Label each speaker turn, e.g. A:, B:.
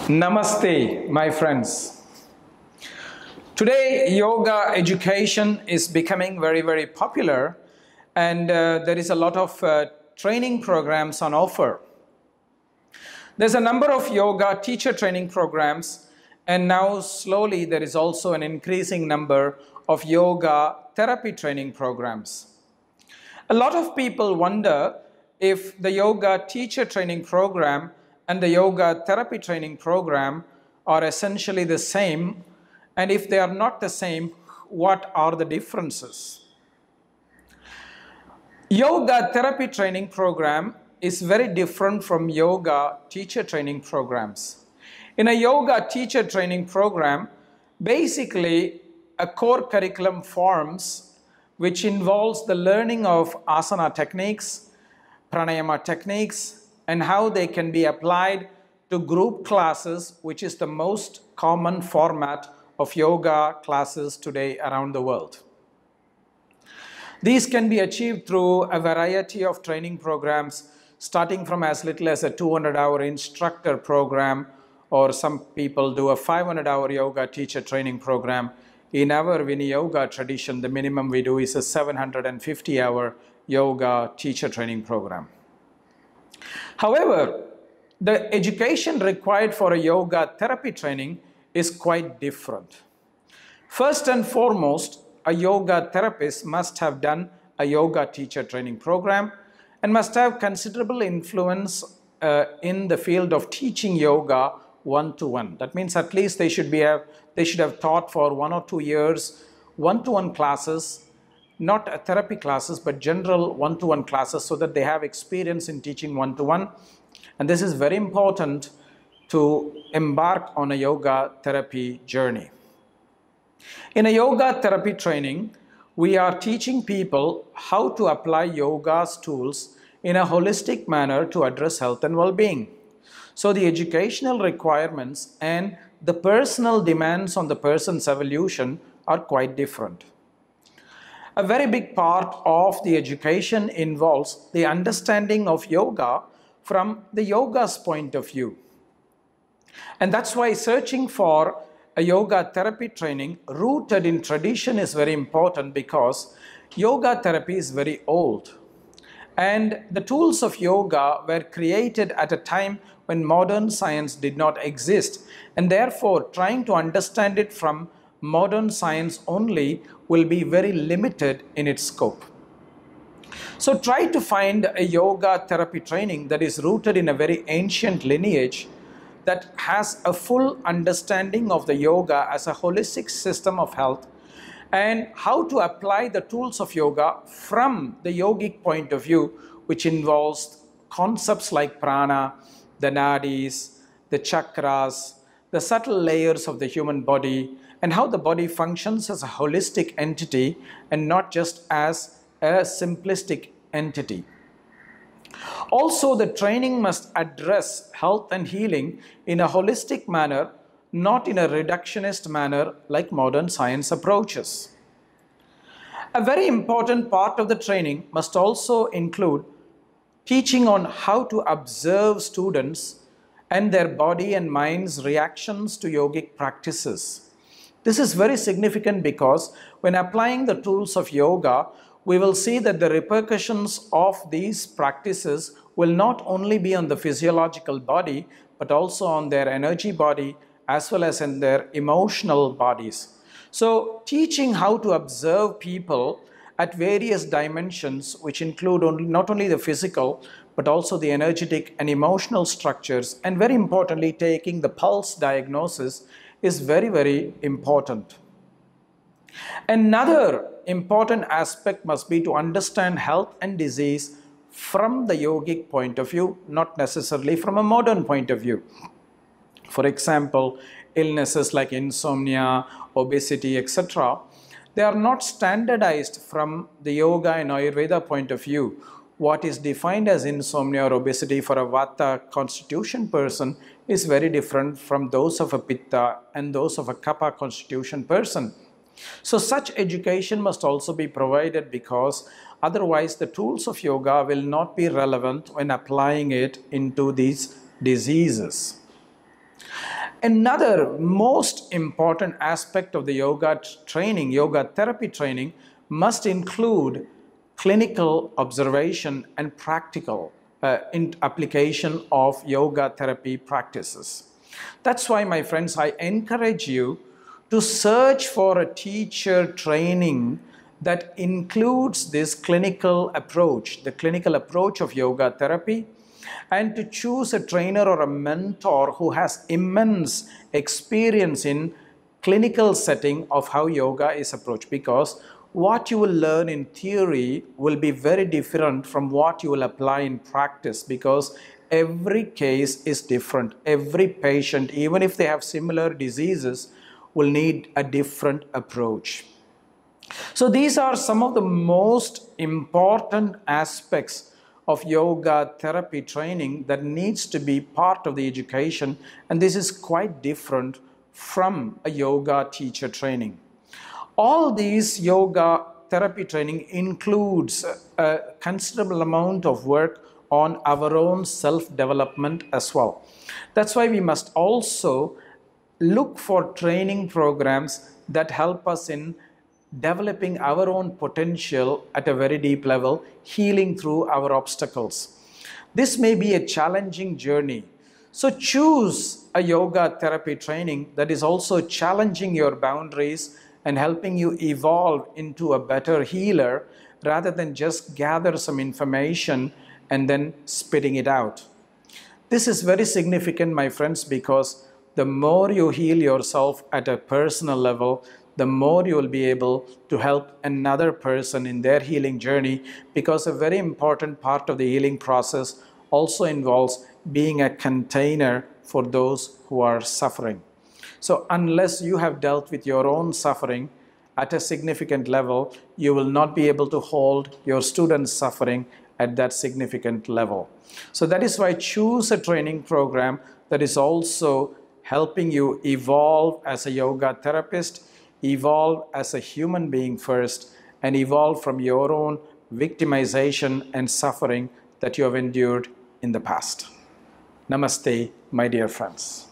A: Namaste, my friends. Today, yoga education is becoming very popular, and there is a lot of training programs on offer. There's a number of yoga teacher training programs, and now slowly there is also an increasing number of yoga therapy training programs. A lot of people wonder if the yoga teacher training program and the yoga therapy training program are essentially the same, and if they are not the same, what are the differences? Yoga therapy training program is very different from yoga teacher training programs. In a yoga teacher training program, basically a core curriculum forms which involves the learning of asana techniques, pranayama techniques, and how they can be applied to group classes, which is the most common format of yoga classes today around the world. These can be achieved through a variety of training programs, starting from as little as a 200-hour instructor program, or some people do a 500-hour yoga teacher training program. In our Viniyoga tradition, the minimum we do is a 750-hour yoga teacher training program. However, the education required for a yoga therapy training is quite different. First and foremost, a yoga therapist must have done a yoga teacher training program and must have considerable influence in the field of teaching yoga one-to-one. That means at least they should have taught for 1 or 2 years one-to-one classes, not therapy classes, but general one-to-one classes, so that they have experience in teaching one-to-one. And this is very important to embark on a yoga therapy journey. In a yoga therapy training, we are teaching people how to apply yoga's tools in a holistic manner to address health and well-being. So the educational requirements and the personal demands on the person's evolution are quite different. A very big part of the education involves the understanding of yoga from the yoga's point of view. And that's why searching for a yoga therapy training rooted in tradition is very important, because yoga therapy is very old. And the tools of yoga were created at a time when modern science did not exist. And therefore, trying to understand it from modern science only will be very limited in its scope. So try to find a yoga therapy training that is rooted in a very ancient lineage, that has a full understanding of the yoga as a holistic system of health, and how to apply the tools of yoga from the yogic point of view, which involves concepts like prana, the nadis, the chakras, the subtle layers of the human body, and how the body functions as a holistic entity and not just as a simplistic entity. Also, the training must address health and healing in a holistic manner, not in a reductionist manner like modern science approaches. A very important part of the training must also include teaching on how to observe students and their body and mind's reactions to yogic practices. This is very significant because when applying the tools of yoga, we will see that the repercussions of these practices will not only be on the physiological body, but also on their energy body as well as in their emotional bodies. So teaching how to observe people at various dimensions, which include not only the physical, but also the energetic and emotional structures, and very importantly, taking the pulse diagnosis, is very important. Another important aspect must be to understand health and disease from the yogic point of view, not necessarily from a modern point of view. For example, illnesses like insomnia, obesity, etc., they are not standardized from the yoga and Ayurveda point of view. What is defined as insomnia or obesity for a Vata constitution person is very different from those of a Pitta and those of a Kapha constitution person. So such education must also be provided, because otherwise the tools of yoga will not be relevant when applying it into these diseases. Another most important aspect of the yoga training, yoga therapy training, must include clinical observation and practical application of yoga therapy practices. That's why, my friends, I encourage you to search for a teacher training that includes this clinical approach, the clinical approach of yoga therapy, and to choose a trainer or a mentor who has immense experience in clinical setting of how yoga is approached, because what you will learn in theory will be very different from what you will apply in practice, because every case is different. Every patient, even if they have similar diseases, will need a different approach. So these are some of the most important aspects of yoga therapy training that needs to be part of the education, and this is quite different from a yoga teacher training. All these yoga therapy training includes a considerable amount of work on our own self-development as well. That's why we must also look for training programs that help us in developing our own potential at a very deep level, healing through our obstacles. This may be a challenging journey. So choose a yoga therapy training that is also challenging your boundaries and helping you evolve into a better healer, rather than just gather some information and then spitting it out. This is very significant, my friends, because the more you heal yourself at a personal level, the more you will be able to help another person in their healing journey, because a very important part of the healing process also involves being a container for those who are suffering. So unless you have dealt with your own suffering at a significant level, you will not be able to hold your students' suffering at that significant level. So that is why choose a training program that is also helping you evolve as a yoga therapist, evolve as a human being first, and evolve from your own victimization and suffering that you have endured in the past. Namaste, my dear friends.